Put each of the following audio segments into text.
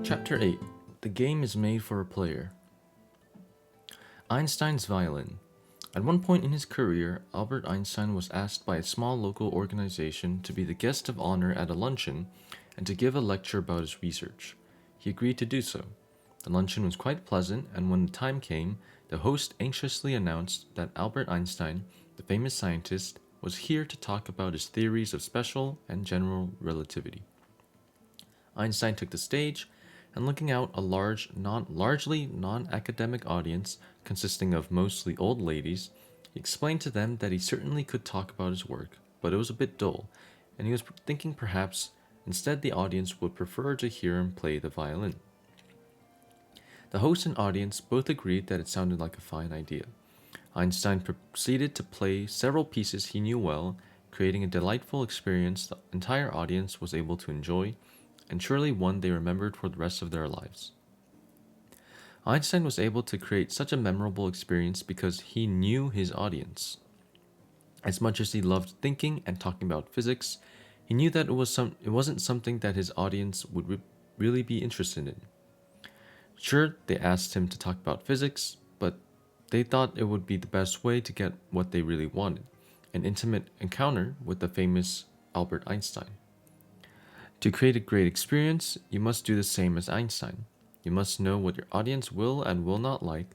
Chapter 8. The game is made for a player. Einstein's violin. At one point in his career, Albert Einstein was asked by a small local organization to be the guest of honor at a luncheon and to give a lecture about his research. He agreed to do so. The luncheon was quite pleasant, and when the time came, the host anxiously announced that Albert Einstein, the famous scientist, was here to talk about his theories of special and general relativity. Einstein took the stage, and looking out a largely non-academic audience consisting of mostly old ladies, he explained to them that he certainly could talk about his work, but it was a bit dull, and he was thinking perhaps instead the audience would prefer to hear him play the violin. The host and audience both agreed that it sounded like a fine idea. Einstein proceeded to play several pieces he knew well, creating a delightful experience the entire audience was able to enjoy, and surely one they remembered for the rest of their lives. Einstein was able to create such a memorable experience because he knew his audience. As much as he loved thinking and talking about physics, he knew that it wasn't something that his audience would really be interested in. Sure, they asked him to talk about physics, but they thought it would be the best way to get what they really wanted, an intimate encounter with the famous Albert Einstein. To create a great experience, you must do the same as Einstein. You must know what your audience will and will not like,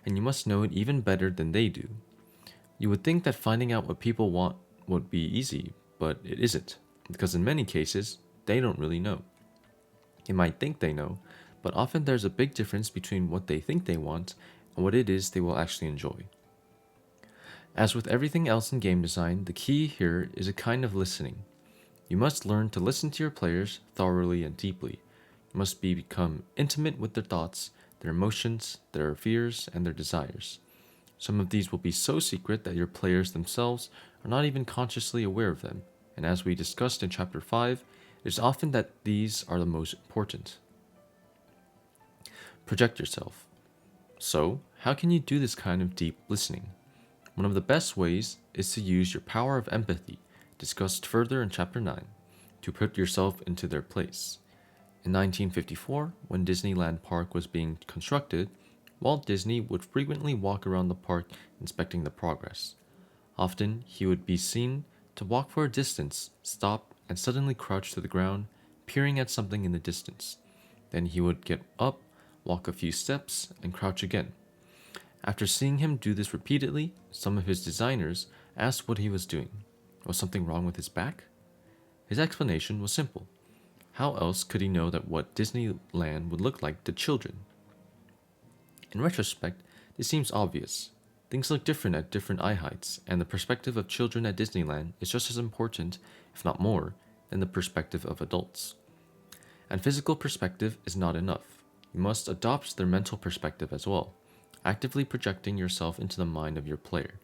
and you must know it even better than they do. You would think that finding out what people want would be easy, but it isn't, because in many cases, they don't really know. You might think they know, but often there's a big difference between what they think they want and what it is they will actually enjoy. As with everything else in game design, the key here is a kind of listening. You must learn to listen to your players thoroughly and deeply. You must become intimate with their thoughts, their emotions, their fears, and their desires. Some of these will be so secret that your players themselves are not even consciously aware of them, and as we discussed in Chapter 5, it is often that these are the most important. Project yourself. So, how can you do this kind of deep listening? One of the best ways is to use your power of empathy, discussed further in Chapter 9, to put yourself into their place. In 1954, when Disneyland Park was being constructed, Walt Disney would frequently walk around the park inspecting the progress. Often, he would be seen to walk for a distance, stop, and suddenly crouch to the ground, peering at something in the distance. Then he would get up, walk a few steps, and crouch again. After seeing him do this repeatedly, some of his designers asked what he was doing. Was something wrong with his back? His explanation was simple. How else could he know that what Disneyland would look like to children? In retrospect, this seems obvious. Things look different at different eye heights, and the perspective of children at Disneyland is just as important, if not more, than the perspective of adults. And physical perspective is not enough. You must adopt their mental perspective as well, actively projecting yourself into the mind of your player.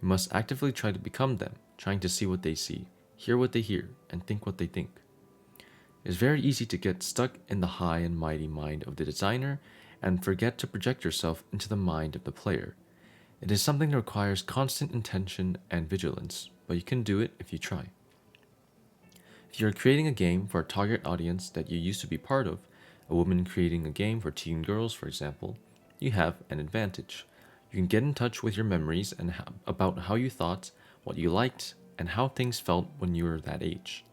You must actively try to become them, trying to see what they see, hear what they hear, and think what they think. It is very easy to get stuck in the high and mighty mind of the designer and forget to project yourself into the mind of the player. It is something that requires constant intention and vigilance, but you can do it if you try. If you are creating a game for a target audience that you used to be part of, a woman creating a game for teen girls, for example, you have an advantage. You can get in touch with your memories and about how you thought, what you liked, and how things felt when you were that age.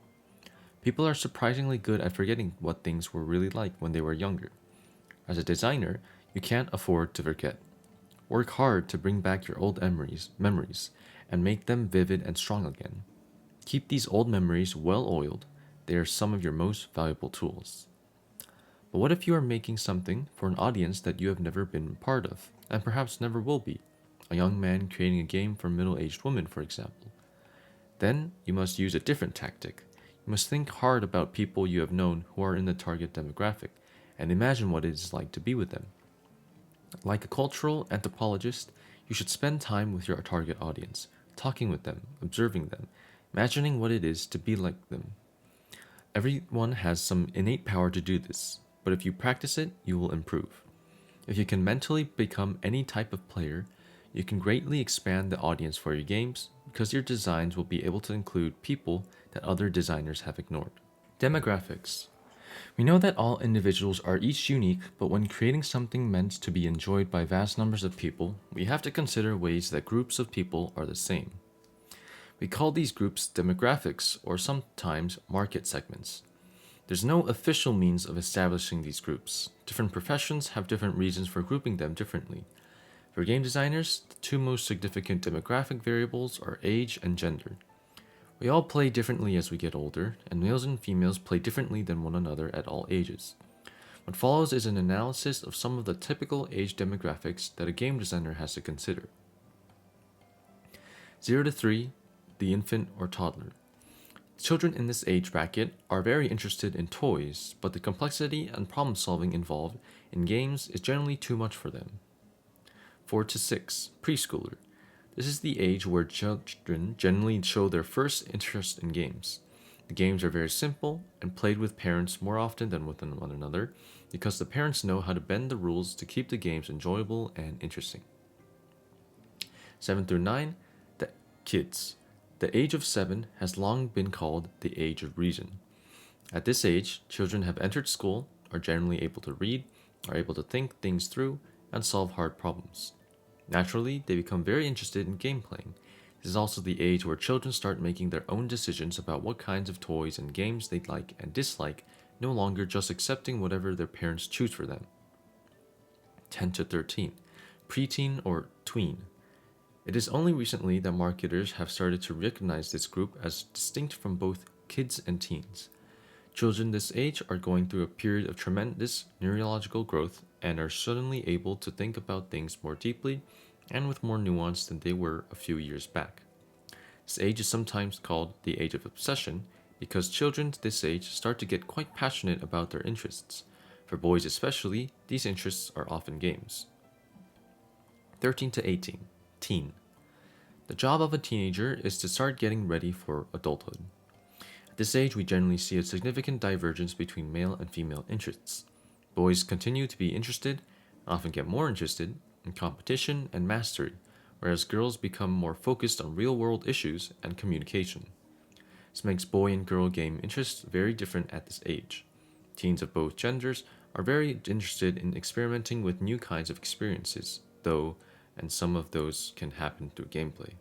People are surprisingly good at forgetting what things were really like when they were younger. As a designer, you can't afford to forget. Work hard to bring back your old memories, and make them vivid and strong again. Keep these old memories well oiled. They are some of your most valuable tools. But what if you are making something for an audience that you have never been part of, and perhaps never will be? A young man creating a game for a middle-aged woman, for example. Then you must use a different tactic. You must think hard about people you have known who are in the target demographic, and imagine what it is like to be with them. Like a cultural anthropologist, you should spend time with your target audience, talking with them, observing them, imagining what it is to be like them. Everyone has some innate power to do this, but if you practice it, you will improve. If you can mentally become any type of player, you can greatly expand the audience for your games because your designs will be able to include people that other designers have ignored. Demographics. We know that all individuals are each unique, but when creating something meant to be enjoyed by vast numbers of people, we have to consider ways that groups of people are the same. We call these groups demographics or sometimes market segments. There's no official means of establishing these groups. Different professions have different reasons for grouping them differently. For game designers, the two most significant demographic variables are age and gender. We all play differently as we get older, and males and females play differently than one another at all ages. What follows is an analysis of some of the typical age demographics that a game designer has to consider. 0 to 3, the infant or toddler. Children in this age bracket are very interested in toys, but the complexity and problem solving involved in games is generally too much for them. 4 to 6, preschooler. This is the age where children generally show their first interest in games. The games are very simple and played with parents more often than with one another because the parents know how to bend the rules to keep the games enjoyable and interesting. 7 through 9, the kids. The age of 7 has long been called the age of reason. At this age, children have entered school, are generally able to read, are able to think things through, and solve hard problems. Naturally, they become very interested in game playing. This is also the age where children start making their own decisions about what kinds of toys and games they like and dislike, no longer just accepting whatever their parents choose for them. 10 to 13, preteen or tween. It is only recently that marketers have started to recognize this group as distinct from both kids and teens. Children this age are going through a period of tremendous neurological growth and are suddenly able to think about things more deeply and with more nuance than they were a few years back. This age is sometimes called the age of obsession because children this age start to get quite passionate about their interests. For boys especially, these interests are often games. 13 to 18, teen. The job of a teenager is to start getting ready for adulthood. At this age, we generally see a significant divergence between male and female interests. Boys continue to be interested, and often get more interested, in competition and mastery, whereas girls become more focused on real-world issues and communication. This makes boy and girl game interests very different at this age. Teens of both genders are very interested in experimenting with new kinds of experiences, though, and some of those can happen through gameplay.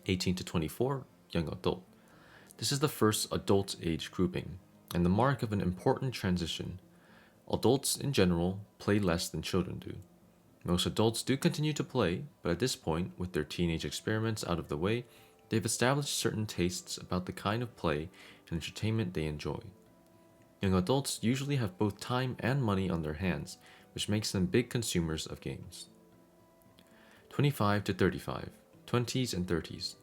18 to 24, young adult. This is the first adult age grouping, and the mark of an important transition. Adults, in general, play less than children do. Most adults do continue to play, but at this point, with their teenage experiments out of the way, they've established certain tastes about the kind of play and entertainment they enjoy. Young adults usually have both time and money on their hands, which makes them big consumers of games. 25 to 35, 20s and 30s.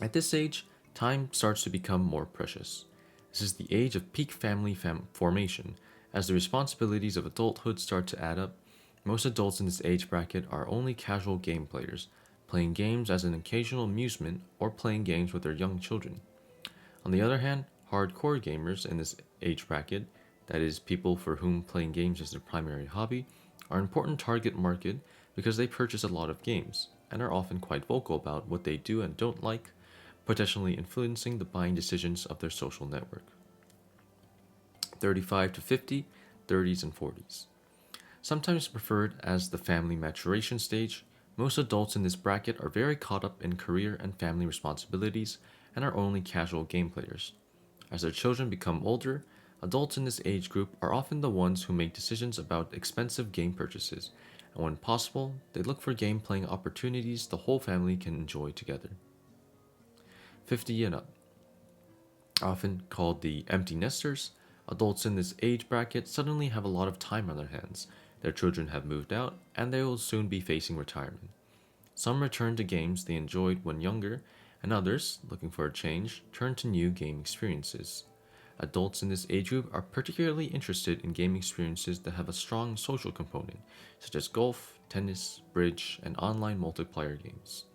At this age, time starts to become more precious. This is the age of peak family formation. As the responsibilities of adulthood start to add up, most adults in this age bracket are only casual game players, playing games as an occasional amusement or playing games with their young children. On the other hand, hardcore gamers in this age bracket, that is, people for whom playing games is their primary hobby, are an important target market because they purchase a lot of games and are often quite vocal about what they do and don't like, potentially influencing the buying decisions of their social network. 35 to 50, 30s and 40s. Sometimes referred as the family maturation stage, most adults in this bracket are very caught up in career and family responsibilities and are only casual game players. As their children become older, adults in this age group are often the ones who make decisions about expensive game purchases, and when possible, they look for game playing opportunities the whole family can enjoy together. 50 and up. Often called the empty nesters, adults in this age bracket suddenly have a lot of time on their hands. Their children have moved out, and they will soon be facing retirement. Some return to games they enjoyed when younger, and others, looking for a change, turn to new game experiences. Adults in this age group are particularly interested in game experiences that have a strong social component, such as golf, tennis, bridge, and online multiplayer games.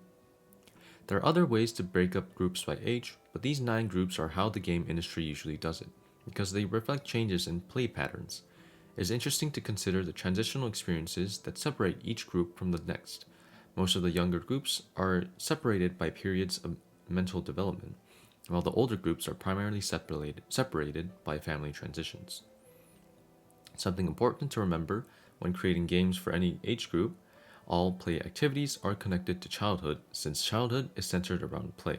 There are other ways to break up groups by age, but these 9 groups are how the game industry usually does it, because they reflect changes in play patterns. It is interesting to consider the transitional experiences that separate each group from the next. Most of the younger groups are separated by periods of mental development, while the older groups are primarily separated by family transitions. Something important to remember when creating games for any age group: all play activities are connected to childhood, since childhood is centered around play.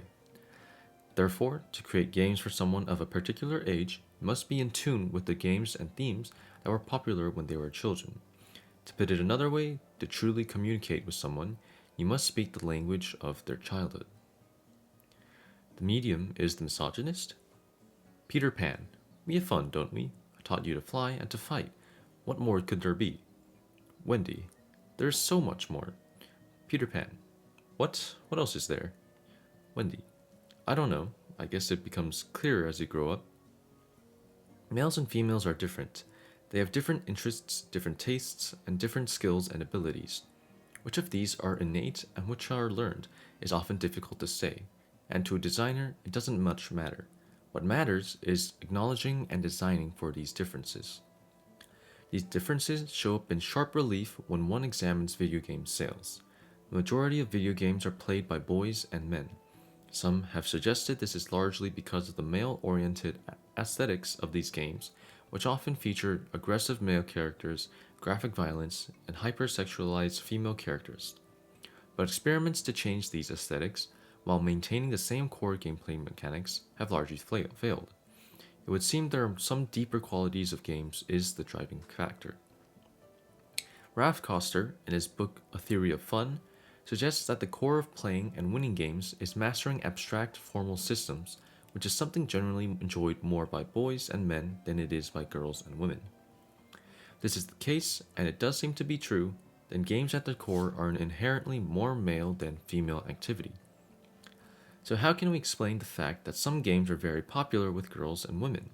Therefore, to create games for someone of a particular age, you must be in tune with the games and themes that were popular when they were children. To put it another way, to truly communicate with someone, you must speak the language of their childhood. The medium is the misogynist. Peter Pan. We have fun, don't we? I taught you to fly and to fight. What more could there be? Wendy. There's so much more. Peter Pan. What else is there? Wendy. I don't know. I guess it becomes clearer as you grow up. Males and females are different. They have different interests, different tastes, and different skills and abilities. Which of these are innate and which are learned is often difficult to say, and to a designer, it doesn't much matter. What matters is acknowledging and designing for these differences. These differences show up in sharp relief when one examines video game sales. The majority of video games are played by boys and men. Some have suggested this is largely because of the male-oriented aesthetics of these games, which often feature aggressive male characters, graphic violence, and hypersexualized female characters. But experiments to change these aesthetics, while maintaining the same core gameplay mechanics, have largely failed. It would seem there are some deeper qualities of games is the driving factor. Ralph Koster, in his book A Theory of Fun, suggests that the core of playing and winning games is mastering abstract formal systems, which is something generally enjoyed more by boys and men than it is by girls and women. If this is the case, and it does seem to be true, then games at their core are an inherently more male than female activity. So how can we explain the fact that some games are very popular with girls and women?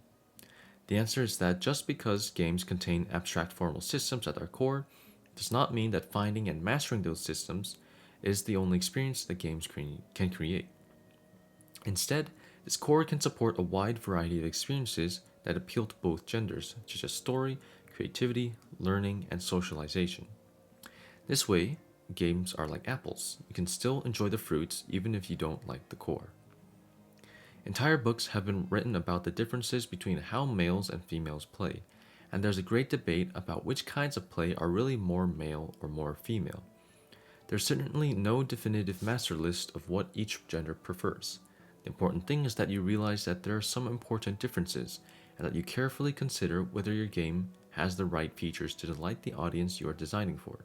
The answer is that just because games contain abstract formal systems at their core does not mean that finding and mastering those systems is the only experience that games can create. Instead, this core can support a wide variety of experiences that appeal to both genders, such as story, creativity, learning, and socialization. This way, games are like apples. You can still enjoy the fruits even if you don't like the core. Entire books have been written about the differences between how males and females play, and there's a great debate about which kinds of play are really more male or more female. There's certainly no definitive master list of what each gender prefers. The important thing is that you realize that there are some important differences, and that you carefully consider whether your game has the right features to delight the audience you are designing for.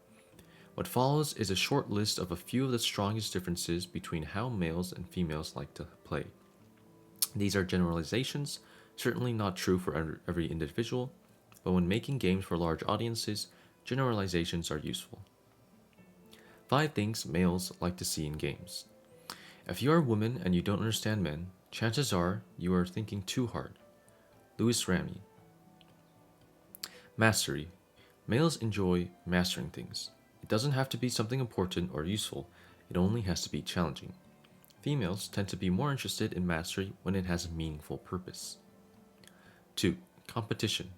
What follows is a short list of a few of the strongest differences between how males and females like to play. These are generalizations, certainly not true for every individual, but when making games for large audiences, generalizations are useful. 5 things males like to see in games. If you are a woman and you don't understand men, chances are you are thinking too hard. Louis Ramy. Mastery. Males enjoy mastering things. It doesn't have to be something important or useful, it only has to be challenging. Females tend to be more interested in mastery when it has a meaningful purpose. 2. Competition.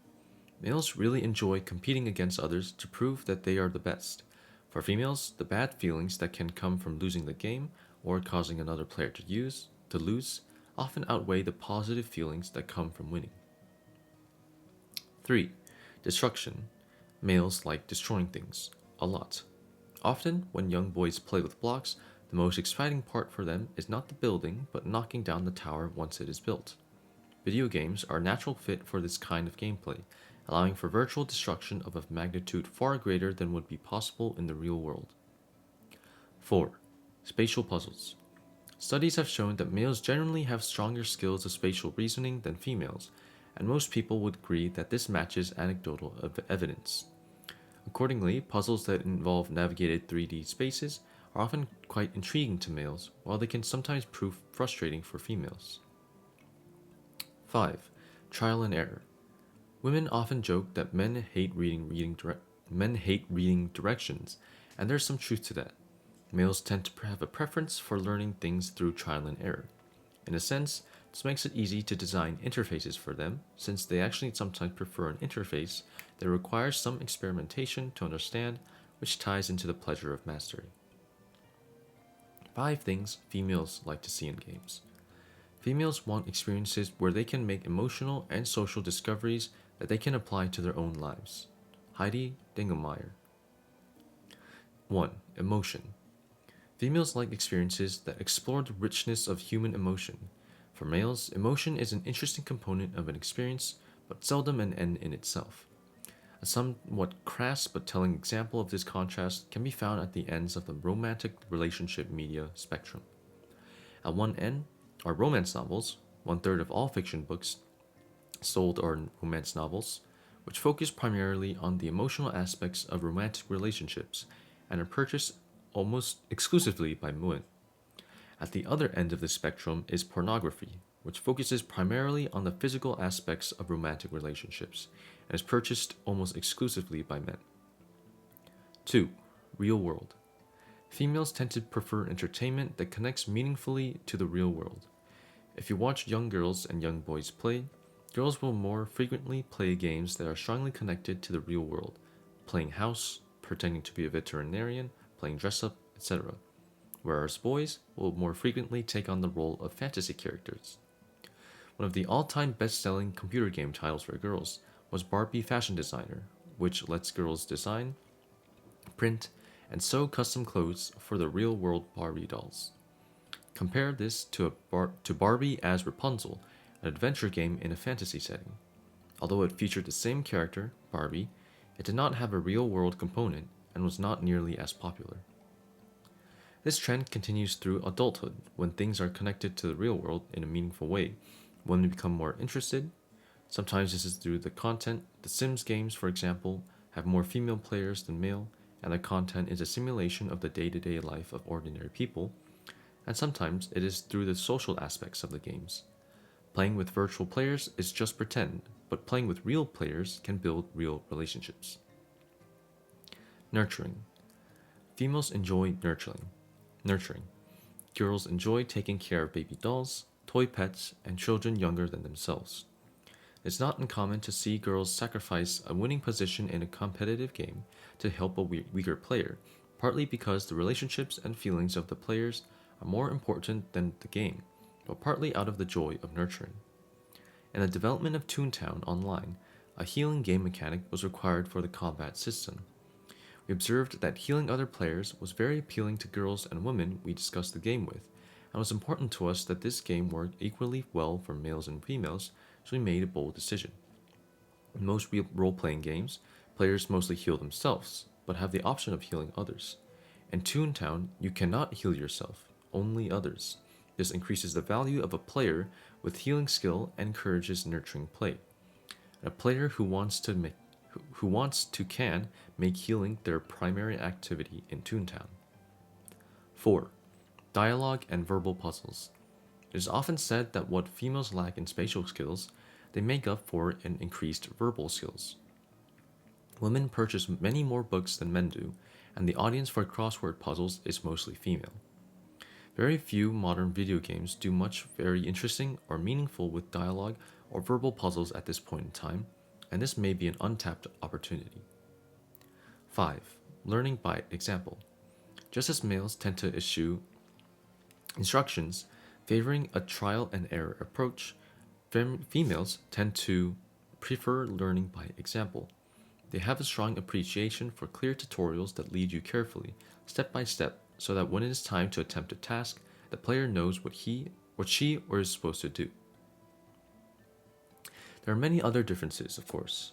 Males really enjoy competing against others to prove that they are the best. For females, the bad feelings that can come from losing the game or causing another player to lose often outweigh the positive feelings that come from winning. 3. Destruction. Males like destroying things. A lot. Often, when young boys play with blocks, the most exciting part for them is not the building, but knocking down the tower once it is built. Video games are a natural fit for this kind of gameplay, allowing for virtual destruction of a magnitude far greater than would be possible in the real world. 4. Spatial puzzles. Studies have shown that males generally have stronger skills of spatial reasoning than females, and most people would agree that this matches anecdotal evidence. Accordingly, puzzles that involve navigated 3D spaces are often quite intriguing to males, while they can sometimes prove frustrating for females. 5. Trial and error. Women often joke that men hate reading directions, and there's some truth to that. Males tend to have a preference for learning things through trial and error. In a sense, this makes it easy to design interfaces for them, since they actually sometimes prefer an interface that requires some experimentation to understand, which ties into the pleasure of mastery. 5 things females like to see in games. Females want experiences where they can make emotional and social discoveries that they can apply to their own lives. Heidi Dingelmeyer. 1. Emotion. Females like experiences that explore the richness of human emotion. For males, emotion is an interesting component of an experience, but seldom an end in itself. A somewhat crass but telling example of this contrast can be found at the ends of the romantic relationship media spectrum. At one end are romance novels, 1/3 of all fiction books sold are romance novels, which focus primarily on the emotional aspects of romantic relationships and are purchased almost exclusively by women. At the other end of the spectrum is pornography, which focuses primarily on the physical aspects of romantic relationships and is purchased almost exclusively by men. 2. Real world. Females tend to prefer entertainment that connects meaningfully to the real world. If you watch young girls and young boys play, girls will more frequently play games that are strongly connected to the real world, playing house, pretending to be a veterinarian, playing dress up, etc., whereas boys will more frequently take on the role of fantasy characters. One of the all-time best-selling computer game titles for girls was Barbie Fashion Designer, which lets girls design, print, and sew custom clothes for the real-world Barbie dolls. Compare this to Barbie as Rapunzel, an adventure game in a fantasy setting. Although it featured the same character, Barbie, it did not have a real-world component and was not nearly as popular. This trend continues through adulthood when things are connected to the real world in a meaningful way. Women become more interested. Sometimes this is through the content. The Sims games, for example, have more female players than male, and the content is a simulation of the day-to-day life of ordinary people. And sometimes it is through the social aspects of the games. Playing with virtual players is just pretend, but playing with real players can build real relationships. Nurturing. Females enjoy nurturing. Girls enjoy taking care of baby dolls, toy pets, and children younger than themselves. It's not uncommon to see girls sacrifice a winning position in a competitive game to help a weaker player, partly because the relationships and feelings of the players are more important than the game, but partly out of the joy of nurturing. In the development of Toontown Online, a healing game mechanic was required for the combat system. We observed that healing other players was very appealing to girls and women we discussed the game with, and it was important to us that this game worked equally well for males and females, so we made a bold decision. In most role-playing games, players mostly heal themselves, but have the option of healing others. In Toontown, you cannot heal yourself, only others. This increases the value of a player with healing skill and encourages nurturing play. A player who wants to can make healing their primary activity in Toontown. 4. Dialogue and verbal puzzles. It is often said that what females lack in spatial skills, they make up for in increased verbal skills. Women purchase many more books than men do, and the audience for crossword puzzles is mostly female. Very few modern video games do much very interesting or meaningful with dialogue or verbal puzzles at this point in time, and this may be an untapped opportunity. 5. Learning by example. Just as males tend to issue instructions favoring a trial and error approach, females tend to prefer learning by example. They have a strong appreciation for clear tutorials that lead you carefully, step by step, so that when it is time to attempt a task, the player knows what she is supposed to do. There are many other differences, of course.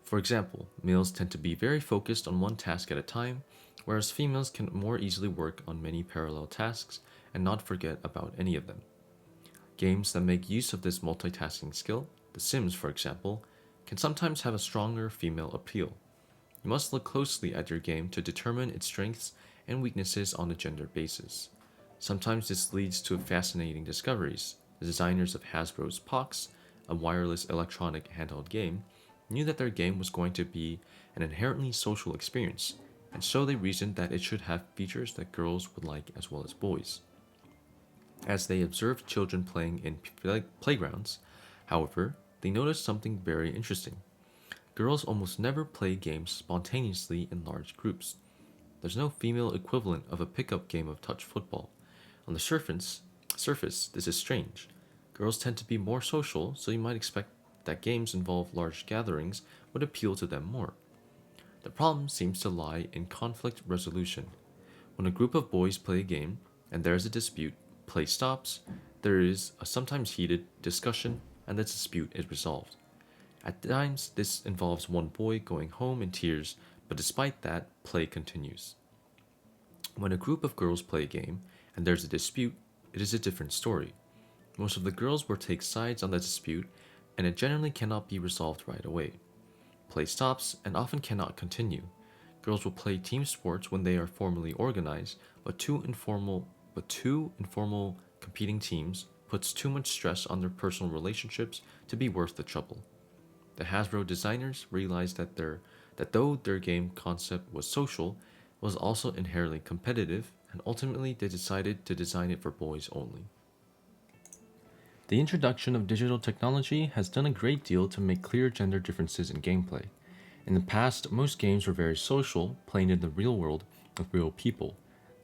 For example, males tend to be very focused on one task at a time, whereas females can more easily work on many parallel tasks and not forget about any of them. Games that make use of this multitasking skill, The Sims for example, can sometimes have a stronger female appeal. You must look closely at your game to determine its strengths and weaknesses on a gender basis. Sometimes this leads to fascinating discoveries. The designers of Hasbro's Pox, a wireless electronic handheld game, knew that their game was going to be an inherently social experience, and so they reasoned that it should have features that girls would like as well as boys. As they observed children playing in playgrounds, however, they noticed something very interesting. Girls almost never play games spontaneously in large groups. There's no female equivalent of a pickup game of touch football. On the surface, this is strange. Girls tend to be more social, so you might expect that games involve large gatherings would appeal to them more. The problem seems to lie in conflict resolution. When a group of boys play a game and there is a dispute, play stops, there is a sometimes heated discussion, and the dispute is resolved. At times, this involves one boy going home in tears, but despite that, play continues. When a group of girls play a game and there's a dispute, it is a different story. Most of the girls will take sides on the dispute, and it generally cannot be resolved right away. Play stops and often cannot continue. Girls will play team sports when they are formally organized, but two informal competing teams puts too much stress on their personal relationships to be worth the trouble. The Hasbro designers realized that though their game concept was social, it was also inherently competitive, and ultimately they decided to design it for boys only. The introduction of digital technology has done a great deal to make clear gender differences in gameplay. In the past, most games were very social, playing in the real world with real people.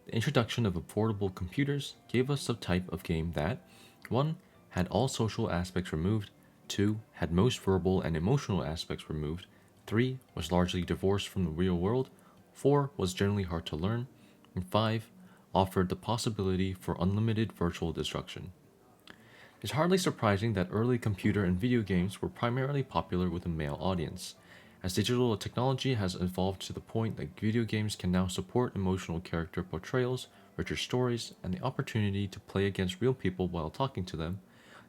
The introduction of affordable computers gave us a type of game that 1. Had all social aspects removed, 2. Had most verbal and emotional aspects removed, 3. Was largely divorced from the real world, 4. Was generally hard to learn, and 5. Offered the possibility for unlimited virtual destruction. It's hardly surprising that early computer and video games were primarily popular with a male audience, as digital technology has evolved to the point that video games can now support emotional character portrayals, richer stories, and the opportunity to play against real people while talking to them.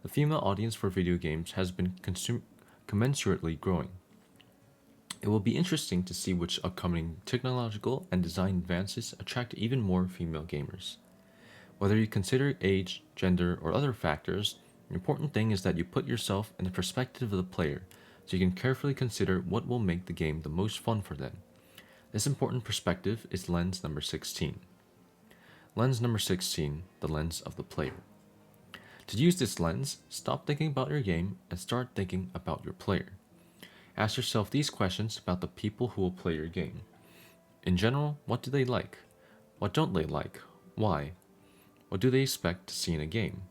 The female audience for video games has been commensurately growing. It will be interesting to see which upcoming technological and design advances attract even more female gamers. Whether you consider age, gender, or other factors, the important thing is that you put yourself in the perspective of the player, so you can carefully consider what will make the game the most fun for them. This important perspective is lens number 16. Lens number 16, the lens of the player. To use this lens, stop thinking about your game and start thinking about your player. Ask yourself these questions about the people who will play your game. In general, what do they like? What don't they like? Why? What do they expect to see in a game?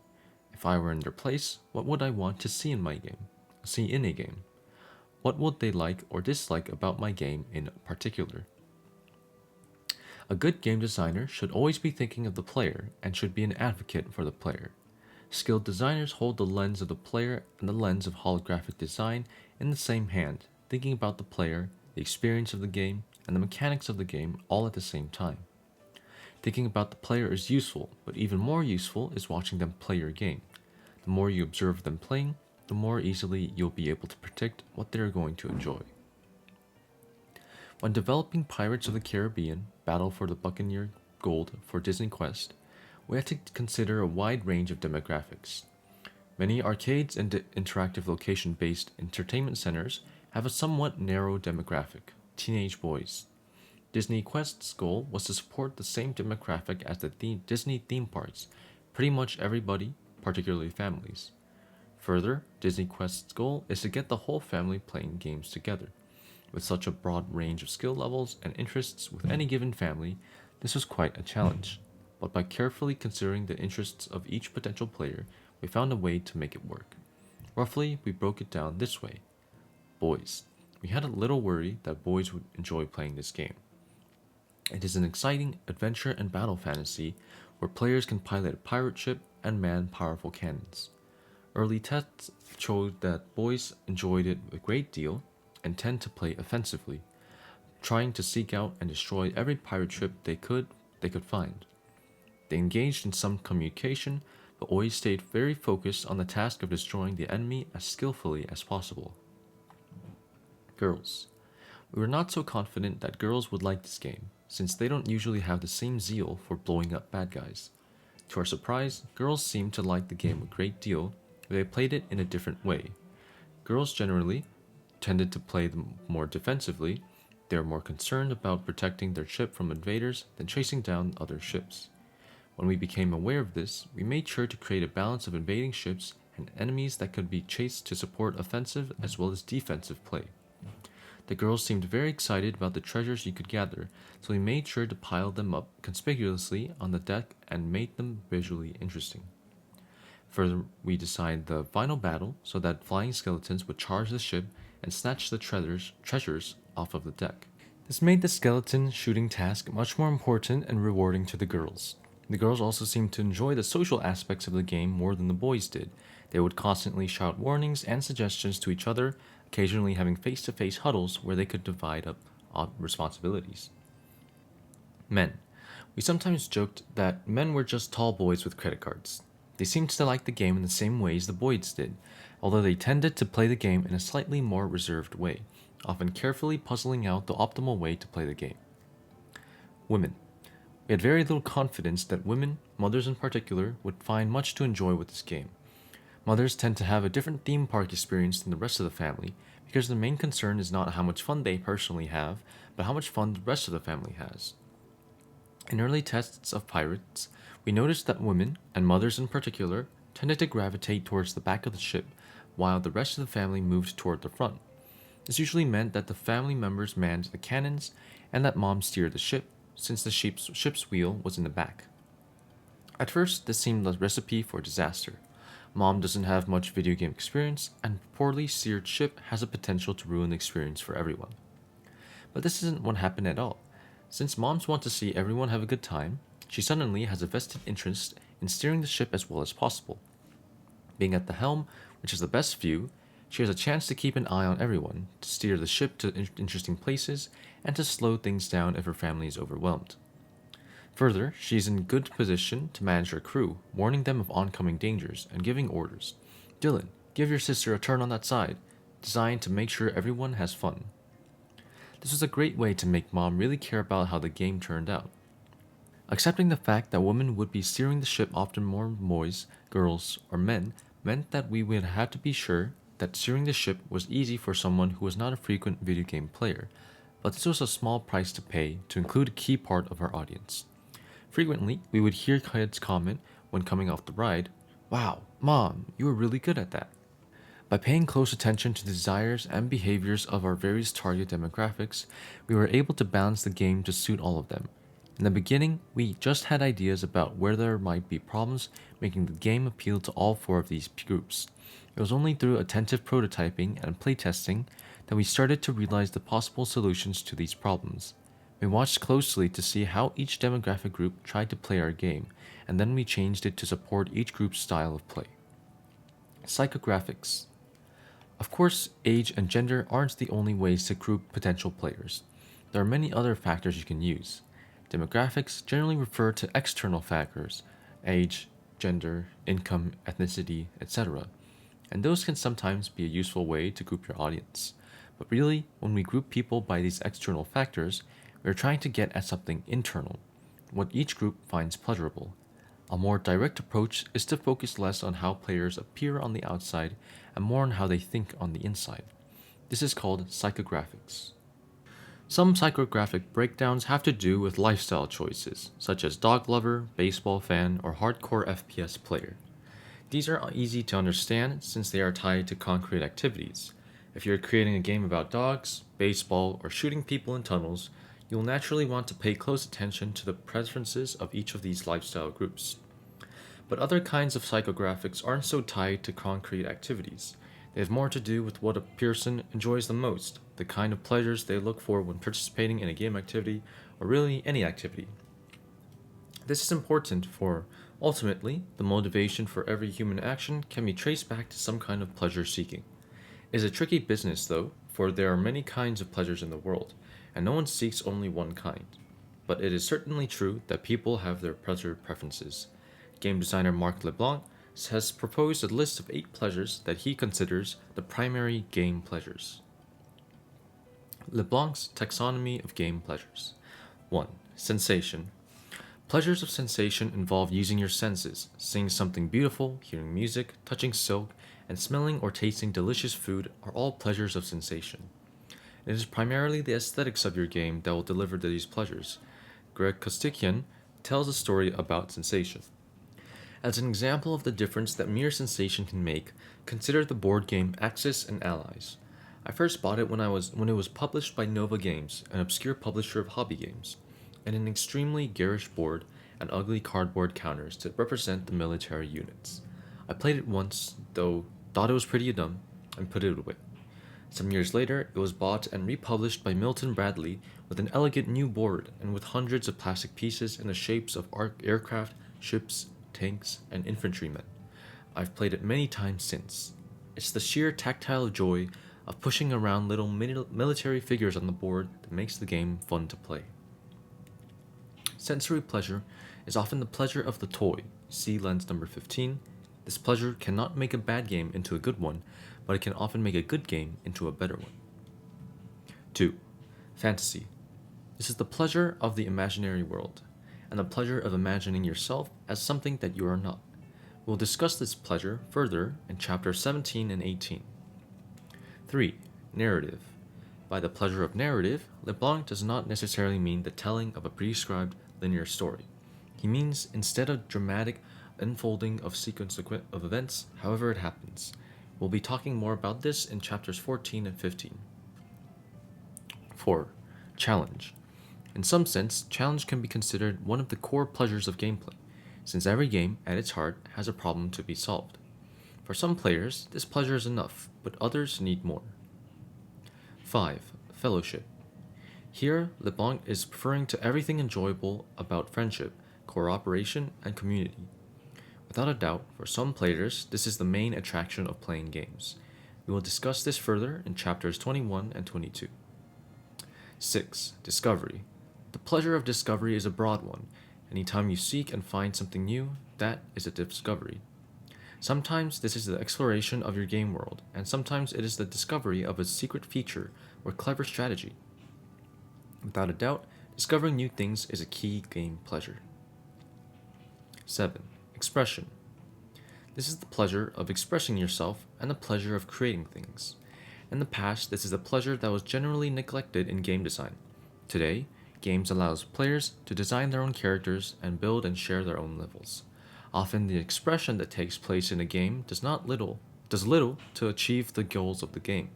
If I were in their place, what would I want to see in a game? What would they like or dislike about my game in particular? A good game designer should always be thinking of the player and should be an advocate for the player. Skilled designers hold the lens of the player and the lens of holographic design in the same hand, thinking about the player, the experience of the game, and the mechanics of the game all at the same time. Thinking about the player is useful, but even more useful is watching them play your game. The more you observe them playing, the more easily you'll be able to predict what they're going to enjoy. When developing Pirates of the Caribbean: Battle for the Buccaneer Gold for Disney Quest, we had to consider a wide range of demographics. Many arcades and interactive location-based entertainment centers have a somewhat narrow demographic: teenage boys. Disney Quest's goal was to support the same demographic as the Disney theme parks, pretty much everybody, particularly families. Further, Disney Quest's goal is to get the whole family playing games together. With such a broad range of skill levels and interests with any given family, this was quite a challenge. But by carefully considering the interests of each potential player, we found a way to make it work. Roughly, we broke it down this way. Boys. We had a little worry that boys would enjoy playing this game. It is an exciting adventure and battle fantasy where players can pilot a pirate ship and man powerful cannons. Early tests showed that boys enjoyed it a great deal and tend to play offensively, trying to seek out and destroy every pirate ship they could find. They engaged in some communication, but always stayed very focused on the task of destroying the enemy as skillfully as possible. Girls. We were not so confident that girls would like this game, since they don't usually have the same zeal for blowing up bad guys. To our surprise, girls seemed to like the game a great deal, but they played it in a different way. Girls generally tended to play them more defensively. They are more concerned about protecting their ship from invaders than chasing down other ships. When we became aware of this, we made sure to create a balance of invading ships and enemies that could be chased to support offensive as well as defensive play. The girls seemed very excited about the treasures you could gather, so we made sure to pile them up conspicuously on the deck and made them visually interesting. Further, we decide the final battle so that flying skeletons would charge the ship and snatch the treasures off of the deck. This made the skeleton shooting task much more important and rewarding to the girls. The girls also seemed to enjoy the social aspects of the game more than the boys did. They would constantly shout warnings and suggestions to each other, occasionally having face-to-face huddles where they could divide up responsibilities. Men. We sometimes joked that men were just tall boys with credit cards. They seemed to like the game in the same ways the boys did, although they tended to play the game in a slightly more reserved way, often carefully puzzling out the optimal way to play the game. Women. We had very little confidence that women, mothers in particular, would find much to enjoy with this game. Mothers tend to have a different theme park experience than the rest of the family because their main concern is not how much fun they personally have, but how much fun the rest of the family has. In early tests of pirates, we noticed that women, and mothers in particular, tended to gravitate towards the back of the ship, while the rest of the family moved toward the front. This usually meant that the family members manned the cannons and that mom steered the ship, since the ship's wheel was in the back. At first, this seemed a recipe for disaster. Mom doesn't have much video game experience, and a poorly steered ship has a potential to ruin the experience for everyone. But this isn't what happened at all. Since moms want to see everyone have a good time, she suddenly has a vested interest in steering the ship as well as possible. Being at the helm, which is the best view, she has a chance to keep an eye on everyone, to steer the ship to interesting places, and to slow things down if her family is overwhelmed. Further, she is in good position to manage her crew, warning them of oncoming dangers and giving orders. Dylan, give your sister a turn on that side, designed to make sure everyone has fun. This was a great way to make Mom really care about how the game turned out. Accepting the fact that women would be steering the ship often more boys, girls, or men meant that we would have to be sure that steering the ship was easy for someone who was not a frequent video game player, but this was a small price to pay to include a key part of our audience. Frequently, we would hear kids comment when coming off the ride, "Wow, Mom, you were really good at that." By paying close attention to the desires and behaviors of our various target demographics, we were able to balance the game to suit all of them. In the beginning, we just had ideas about where there might be problems, making the game appeal to all four of these groups. It was only through attentive prototyping and playtesting that we started to realize the possible solutions to these problems. We watched closely to see how each demographic group tried to play our game, and then we changed it to support each group's style of play. Psychographics. Of course, age and gender aren't the only ways to group potential players. There are many other factors you can use. Demographics generally refer to external factors, age, gender, income, ethnicity, etc., and those can sometimes be a useful way to group your audience. But really, when we group people by these external factors, we're trying to get at something internal, what each group finds pleasurable. A more direct approach is to focus less on how players appear on the outside and more on how they think on the inside. This is called psychographics. Some psychographic breakdowns have to do with lifestyle choices, such as dog lover, baseball fan, or hardcore FPS player. These are easy to understand since they are tied to concrete activities. If you're creating a game about dogs, baseball, or shooting people in tunnels, you'll naturally want to pay close attention to the preferences of each of these lifestyle groups. But other kinds of psychographics aren't so tied to concrete activities. They have more to do with what a person enjoys the most, the kind of pleasures they look for when participating in a game activity, or really any activity. This is important for, ultimately, the motivation for every human action can be traced back to some kind of pleasure seeking. It is a tricky business, though, for there are many kinds of pleasures in the world, and no one seeks only one kind. But it is certainly true that people have their pleasure preferences. Game designer Marc LeBlanc has proposed a list of 8 pleasures that he considers the primary game pleasures. LeBlanc's taxonomy of game pleasures. 1. Sensation. Pleasures of sensation involve using your senses, seeing something beautiful, hearing music, touching silk, and smelling or tasting delicious food are all pleasures of sensation. It is primarily the aesthetics of your game that will deliver these pleasures. Greg Kostikian tells a story about sensation. As an example of the difference that mere sensation can make, consider the board game Axis and Allies. I first bought it when it was published by Nova Games, an obscure publisher of hobby games, and an extremely garish board and ugly cardboard counters to represent the military units. I played it once, though thought it was pretty dumb, and put it away. Some years later, it was bought and republished by Milton Bradley with an elegant new board and with hundreds of plastic pieces in the shapes of aircraft, ships, tanks, and infantrymen. I've played it many times since. It's the sheer tactile joy of pushing around little military figures on the board that makes the game fun to play. Sensory pleasure is often the pleasure of the toy. See lens number 15. This pleasure cannot make a bad game into a good one, but it can often make a good game into a better one. 2. Fantasy. This is the pleasure of the imaginary world, and the pleasure of imagining yourself as something that you are not. We'll discuss this pleasure further in chapters 17 and 18. 3. Narrative. By the pleasure of narrative, LeBlanc does not necessarily mean the telling of a prescribed linear story. He means instead of dramatic unfolding of sequence of events, however it happens. We'll be talking more about this in chapters 14 and 15. 4. Challenge. In some sense, challenge can be considered one of the core pleasures of gameplay, since every game, at its heart, has a problem to be solved. For some players, this pleasure is enough, but others need more. 5. Fellowship. Here, LeBlanc is referring to everything enjoyable about friendship, cooperation, and community. Without a doubt, for some players, this is the main attraction of playing games. We will discuss this further in chapters 21 and 22. 6. Discovery. The pleasure of discovery is a broad one. Anytime you seek and find something new, that is a discovery. Sometimes this is the exploration of your game world, and sometimes it is the discovery of a secret feature or clever strategy. Without a doubt, discovering new things is a key game pleasure. 7. Expression. This is the pleasure of expressing yourself and the pleasure of creating things. In the past, this is a pleasure that was generally neglected in game design. Today, games allows players to design their own characters and build and share their own levels. Often the expression that takes place in a game does little to achieve the goals of the game.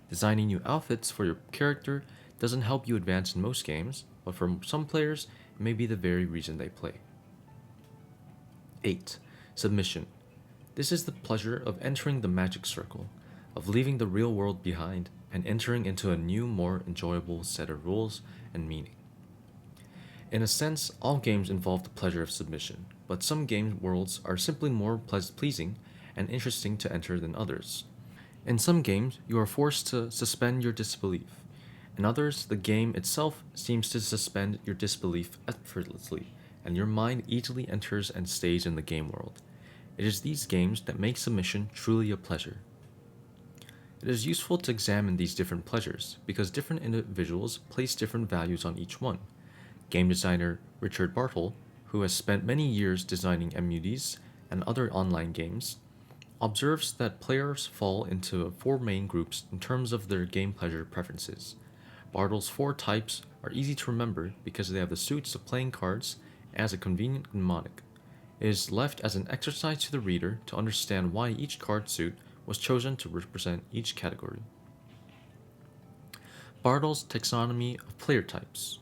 Designing new outfits for your character doesn't help you advance in most games, but for some players, it may be the very reason they play. 8. Submission. This is the pleasure of entering the magic circle, of leaving the real world behind and entering into a new, more enjoyable set of rules and meaning. In a sense, all games involve the pleasure of submission, but some game worlds are simply more pleasing and interesting to enter than others. In some games, you are forced to suspend your disbelief. In others, the game itself seems to suspend your disbelief effortlessly, and your mind easily enters and stays in the game world. It is these games that make submission truly a pleasure. It is useful to examine these different pleasures, because different individuals place different values on each one. Game designer Richard Bartle, who has spent many years designing MUDs and other online games, observes that players fall into 4 main groups in terms of their game pleasure preferences. Bartle's 4 types are easy to remember because they have the suits of playing cards as a convenient mnemonic. It is left as an exercise to the reader to understand why each card suit was chosen to represent each category. Bartle's taxonomy of player types.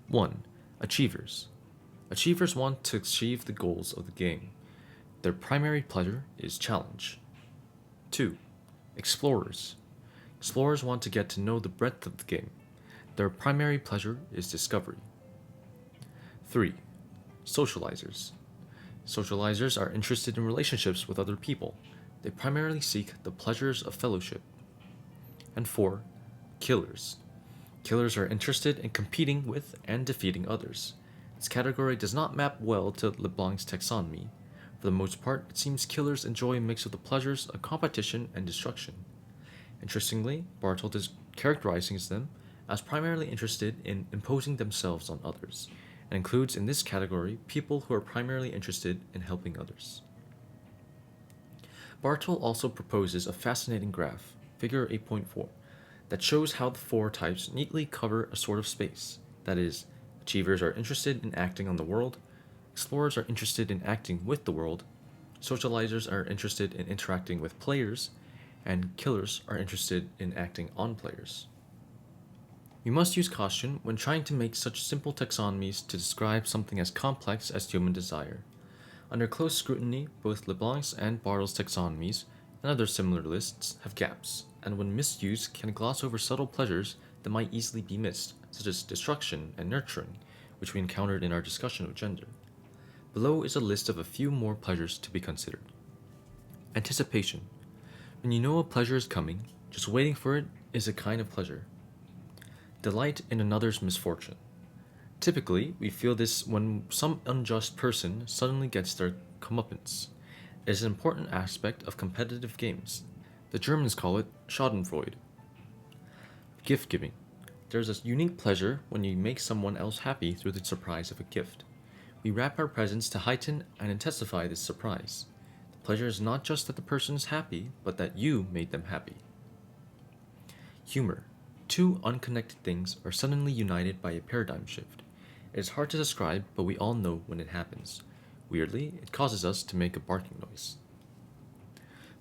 1. Achievers. Achievers want to achieve the goals of the game. Their primary pleasure is challenge. 2. Explorers. Explorers want to get to know the breadth of the game. Their primary pleasure is discovery. 3. Socializers. Socializers are interested in relationships with other people. They primarily seek the pleasures of fellowship. And 4. Killers. Killers are interested in competing with and defeating others. This category does not map well to LeBlanc's taxonomy. For the most part, it seems killers enjoy a mix of the pleasures of competition and destruction. Interestingly, Bartle characterizes them as primarily interested in imposing themselves on others, and includes in this category people who are primarily interested in helping others. Bartle also proposes a fascinating graph, figure 8.4, that shows how the 4 types neatly cover a sort of space. That is, achievers are interested in acting on the world, explorers are interested in acting with the world, socializers are interested in interacting with players, and killers are interested in acting on players. We must use caution when trying to make such simple taxonomies to describe something as complex as human desire. Under close scrutiny, both Leblanc's and Bartle's taxonomies and other similar lists have gaps, and when misused can gloss over subtle pleasures that might easily be missed, such as destruction and nurturing, which we encountered in our discussion of gender. Below is a list of a few more pleasures to be considered. Anticipation. When you know a pleasure is coming, just waiting for it is a kind of pleasure. Delight in another's misfortune. Typically, we feel this when some unjust person suddenly gets their comeuppance. It is an important aspect of competitive games. The Germans call it Schadenfreude. Gift giving. There's a unique pleasure when you make someone else happy through the surprise of a gift. We wrap our presents to heighten and intensify this surprise. The pleasure is not just that the person is happy, but that you made them happy. Humor. Two unconnected things are suddenly united by a paradigm shift. It is hard to describe, but we all know when it happens. Weirdly, it causes us to make a barking noise.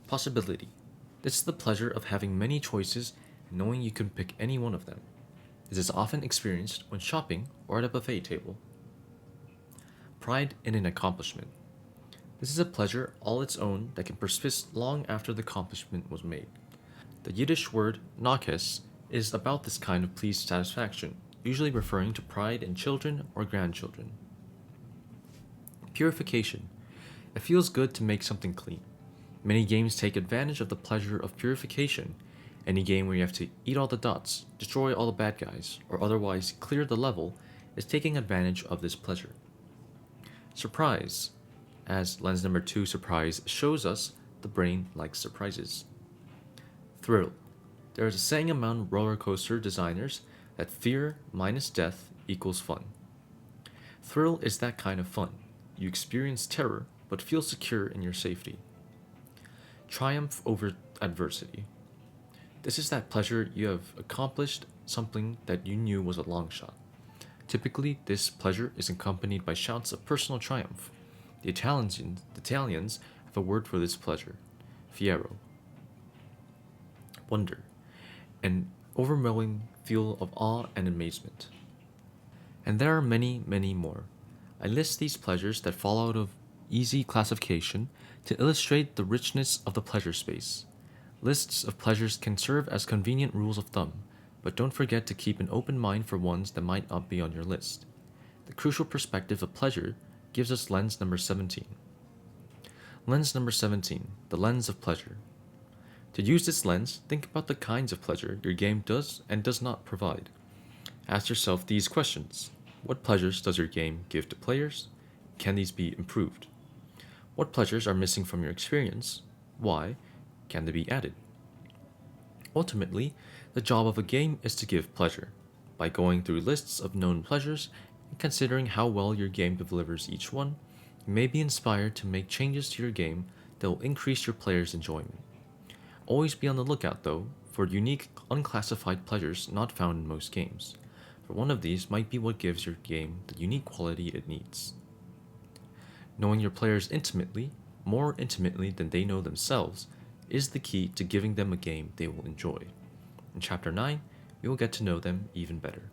Possibility. This is the pleasure of having many choices and knowing you can pick any one of them. This is often experienced when shopping or at a buffet table. Pride in an accomplishment. This is a pleasure all its own that can persist long after the accomplishment was made. The Yiddish word naches is about this kind of pleased satisfaction, usually referring to pride in children or grandchildren. Purification. It feels good to make something clean. Many games take advantage of the pleasure of purification. Any game where you have to eat all the dots, destroy all the bad guys, or otherwise clear the level is taking advantage of this pleasure. Surprise. As lens number 2 surprise shows us, the brain likes surprises. Thrill. There is a saying among roller coaster designers that fear minus death equals fun. Thrill is that kind of fun. You experience terror, but feel secure in your safety. Triumph over adversity. This is that pleasure you have accomplished something that you knew was a long shot. Typically, this pleasure is accompanied by shouts of personal triumph. The Italians have a word for this pleasure, fiero. Wonder. An overwhelming feel of awe and amazement. And there are many, many more. I list these pleasures that fall out of easy classification to illustrate the richness of the pleasure space. Lists of pleasures can serve as convenient rules of thumb, but don't forget to keep an open mind for ones that might not be on your list. The crucial perspective of pleasure gives us lens number 17. Lens number 17, the lens of pleasure. To use this lens, think about the kinds of pleasure your game does and does not provide. Ask yourself these questions. What pleasures does your game give to players? Can these be improved? What pleasures are missing from your experience? Why? Can they be added? Ultimately, the job of a game is to give pleasure. By going through lists of known pleasures and considering how well your game delivers each one, you may be inspired to make changes to your game that will increase your players' enjoyment. Always be on the lookout, though, for unique, unclassified pleasures not found in most games, for one of these might be what gives your game the unique quality it needs. Knowing your players intimately, more intimately than they know themselves, is the key to giving them a game they will enjoy. In Chapter 9, we will get to know them even better.